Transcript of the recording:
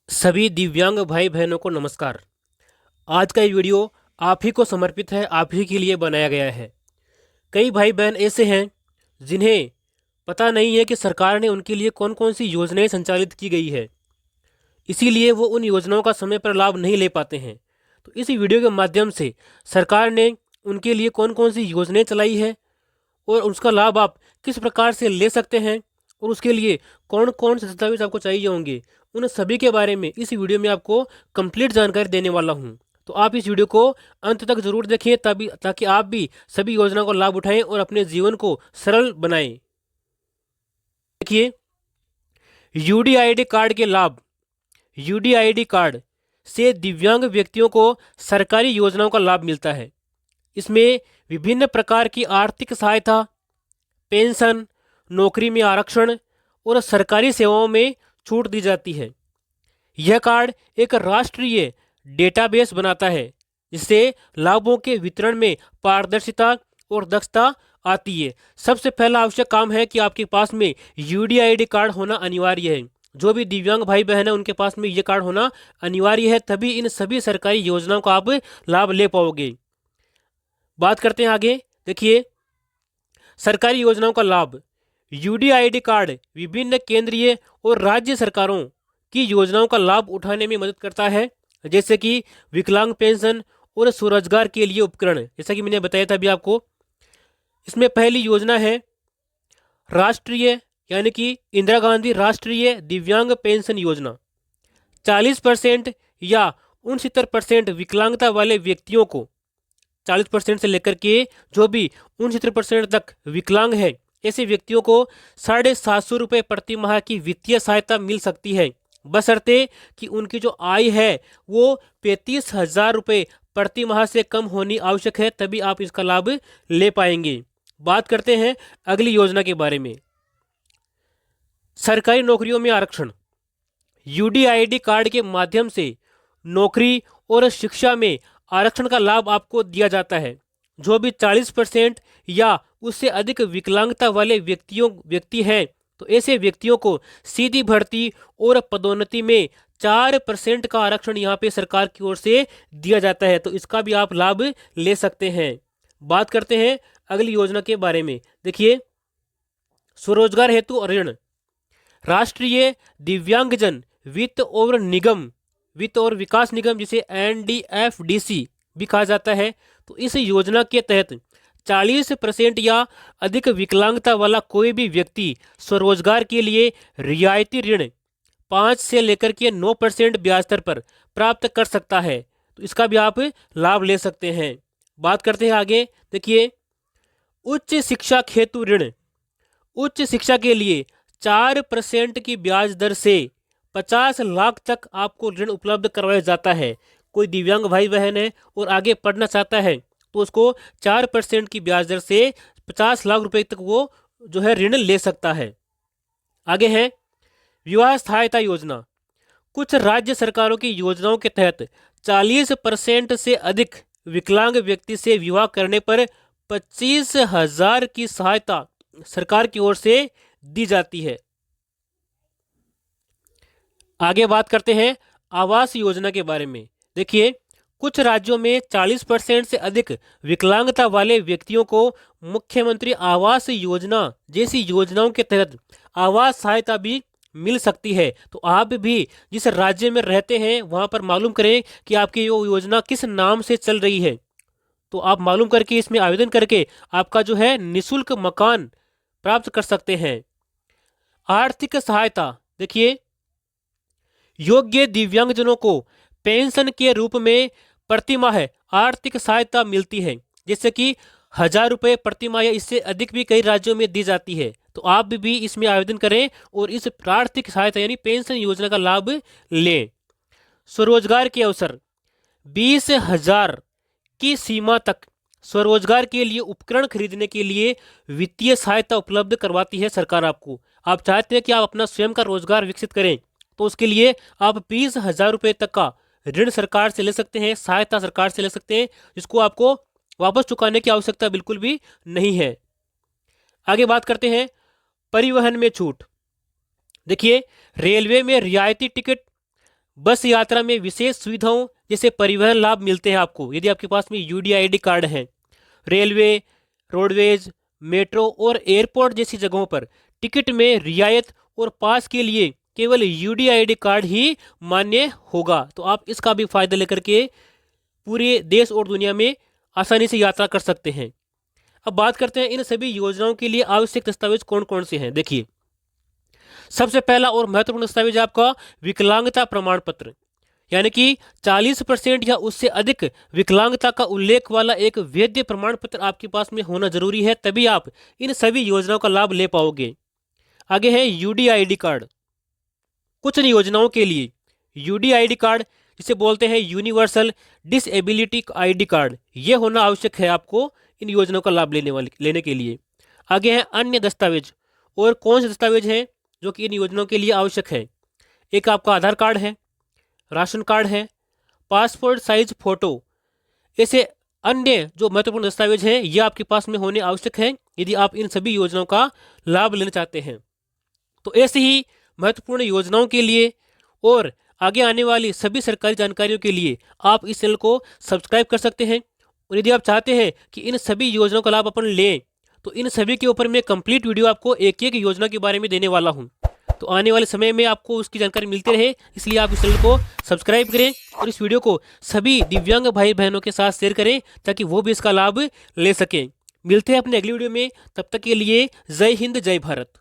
सभी दिव्यांग भाई बहनों को नमस्कार। आज का ये वीडियो आप ही को समर्पित है, आप ही के लिए बनाया गया है। कई भाई बहन ऐसे हैं जिन्हें पता नहीं है कि सरकार ने उनके लिए कौन कौन सी योजनाएं संचालित की गई है, इसीलिए वो उन योजनाओं का समय पर लाभ नहीं ले पाते हैं। तो इस वीडियो के माध्यम से सरकार ने उनके लिए कौन कौन सी योजनाएं चलाई है और उसका लाभ आप किस प्रकार से ले सकते हैं और उसके लिए कौन कौन से दस्तावेज आपको चाहिए होंगे, उन सभी के बारे में इस वीडियो में आपको कंप्लीट जानकारी देने वाला हूं। तो आप इस वीडियो को अंत तक जरूर देखें तभी ताकि आप भी सभी योजनाओं का लाभ उठाएं और अपने जीवन को सरल बनाएं। देखिए, यूडीआईडी कार्ड के लाभ। यूडीआईडी कार्ड से दिव्यांग व्यक्तियों को सरकारी योजनाओं का लाभ मिलता है। इसमें विभिन्न प्रकार की आर्थिक सहायता, पेंशन, नौकरी में आरक्षण और सरकारी सेवाओं में छूट दी जाती है। यह कार्ड एक राष्ट्रीय डेटाबेस बनाता है जिससे लाभों के वितरण में पारदर्शिता और दक्षता आती है। सबसे पहला आवश्यक काम है कि आपके पास में यूडीआईडी कार्ड होना अनिवार्य है। जो भी दिव्यांग भाई बहन है उनके पास में यह कार्ड होना अनिवार्य है, तभी इन सभी सरकारी योजनाओं का आप लाभ ले पाओगे। बात करते हैं आगे। देखिए, सरकारी योजनाओं का लाभ। यूडीआईडी कार्ड विभिन्न केंद्रीय और राज्य सरकारों की योजनाओं का लाभ उठाने में मदद करता है, जैसे कि विकलांग पेंशन और स्वरोजगार के लिए उपकरण, जैसा कि मैंने बताया था अभी आपको। इसमें पहली योजना है राष्ट्रीय यानी कि इंदिरा गांधी राष्ट्रीय दिव्यांग पेंशन योजना। 40% या 69% विकलांगता वाले व्यक्तियों को, 40% से लेकर के जो भी 69% तक विकलांग है, ऐसे व्यक्तियों को 750 रुपये प्रति माह की वित्तीय सहायता मिल सकती है, बशर्ते कि उनकी जो आय है वो 35,000 रुपये प्रति माह से कम होनी आवश्यक है, तभी आप इसका लाभ ले पाएंगे। बात करते हैं अगली योजना के बारे में, सरकारी नौकरियों में आरक्षण। यूडीआईडी कार्ड के माध्यम से नौकरी और शिक्षा में आरक्षण का लाभ आपको दिया जाता है। जो भी 40% या उससे अधिक विकलांगता वाले व्यक्ति हैं, तो ऐसे व्यक्तियों को सीधी भर्ती और पदोन्नति में 4% का आरक्षण यहाँ पे सरकार की ओर से दिया जाता है, तो इसका भी आप लाभ ले सकते हैं। बात करते हैं अगली योजना के बारे में। देखिए, स्वरोजगार हेतु ऋण। राष्ट्रीय दिव्यांगजन वित्त और विकास निगम, जिसे एनडीएफडीसी भी कहा जाता है, तो इस योजना के तहत 40% या अधिक विकलांगता वाला कोई भी व्यक्ति स्वरोजगार के लिए रियायती ऋण 5 से लेकर के 9% ब्याज दर पर प्राप्त कर सकता है, तो इसका भी आप लाभ ले सकते हैं। बात करते हैं आगे। देखिए, उच्च शिक्षा हेतु ऋण। उच्च शिक्षा के लिए 4% की ब्याज दर से 50 लाख तक आपको ऋण उपलब्ध करवाया जाता है। कोई दिव्यांग भाई बहन है और आगे पढ़ना चाहता है, तो उसको 4% की ब्याज दर से 50 लाख रुपए तक वो जो है ऋण ले सकता है। आगे है विवाह सहायता योजना। कुछ राज्य सरकारों की योजनाओं के तहत 40% से अधिक विकलांग व्यक्ति से विवाह करने पर 25,000 की सहायता सरकार की ओर से दी जाती है। आगे बात करते हैं आवास योजना के बारे में। देखिए, कुछ राज्यों में 40% से अधिक विकलांगता वाले व्यक्तियों को मुख्यमंत्री आवास योजना जैसी योजनाओं के तहत आवास सहायता भी मिल सकती है। तो आप भी जिस राज्य में रहते हैं वहां पर मालूम करें कि आपकी वो योजना किस नाम से चल रही है, तो आप मालूम करके इसमें आवेदन करके आपका जो है निःशुल्क मकान प्राप्त कर सकते हैं। आर्थिक सहायता। देखिए, योग्य दिव्यांगजनों को पेंशन के रूप में प्रति माह आर्थिक सहायता मिलती है, जैसे कि 1,000 रुपये प्रति माह या इससे अधिक भी कई राज्यों में दी जाती है। तो आप भी इसमें आवेदन करें और इस आर्थिक सहायता यानी पेंशन योजना का लाभ लें। स्वरोजगार के अवसर। 20,000 की सीमा तक स्वरोजगार के लिए उपकरण खरीदने के लिए वित्तीय सहायता उपलब्ध करवाती है सरकार आपको। आप चाहते हैं कि आप अपना स्वयं का रोजगार विकसित करें, तो उसके लिए आप 20,000 रुपये तक का ऋण सरकार से ले सकते हैं, सहायता सरकार से ले सकते हैं, जिसको आपको वापस चुकाने की आवश्यकता बिल्कुल भी नहीं है। आगे बात करते हैं परिवहन में छूट। देखिए, रेलवे में रियायती टिकट, बस यात्रा में विशेष सुविधाओं जैसे परिवहन लाभ मिलते हैं आपको यदि आपके पास में यूडीआईडी कार्ड है। रेलवे, रोडवेज, मेट्रो और एयरपोर्ट जैसी जगहों पर टिकट में रियायत और पास के लिए केवल यूडीआईडी कार्ड ही मान्य होगा। तो आप इसका भी फायदा लेकर के पूरे देश और दुनिया में आसानी से यात्रा कर सकते हैं। अब बात करते हैं इन सभी योजनाओं के लिए आवश्यक दस्तावेज कौन कौन से हैं। देखिए, सबसे पहला और महत्वपूर्ण दस्तावेज आपका विकलांगता प्रमाण पत्र, यानी कि 40% या उससे अधिक विकलांगता का उल्लेख वाला एक वैध प्रमाण पत्र आपके पास में होना जरूरी है, तभी आप इन सभी योजनाओं का लाभ ले पाओगे। आगे है यूडीआईडी कार्ड। कुछ योजनाओं के लिए यूडीआईडी कार्ड, जिसे बोलते हैं यूनिवर्सल डिसेबिलिटी आईडी कार्ड, यह होना आवश्यक है आपको इन योजनाओं का लाभ लेने के लिए। आगे है अन्य दस्तावेज। और कौन से दस्तावेज हैं जो कि इन योजनाओं के लिए आवश्यक है। एक आपका आधार कार्ड है, राशन कार्ड है, पासपोर्ट साइज फोटो। ऐसे अन्य जो महत्वपूर्ण दस्तावेज हैं ये आपके पास में होने आवश्यक हैं यदि आप इन सभी योजनाओं का लाभ लेना चाहते हैं। तो ऐसे ही महत्वपूर्ण योजनाओं के लिए और आगे आने वाली सभी सरकारी जानकारियों के लिए आप इस चैनल को सब्सक्राइब कर सकते हैं। और यदि आप चाहते हैं कि इन सभी योजनाओं का लाभ अपन लें तो इन सभी के ऊपर मैं कंप्लीट वीडियो आपको एक एक योजना के बारे में देने वाला हूं। तो आने वाले समय में आपको उसकी जानकारी मिलती रहे, इसलिए आप इस चैनल को सब्सक्राइब करें और इस वीडियो को सभी दिव्यांग भाई बहनों के साथ शेयर करें ताकि वो भी इसका लाभ ले सकें। मिलते हैं अपने अगली वीडियो में, तब तक के लिए जय हिंद, जय भारत।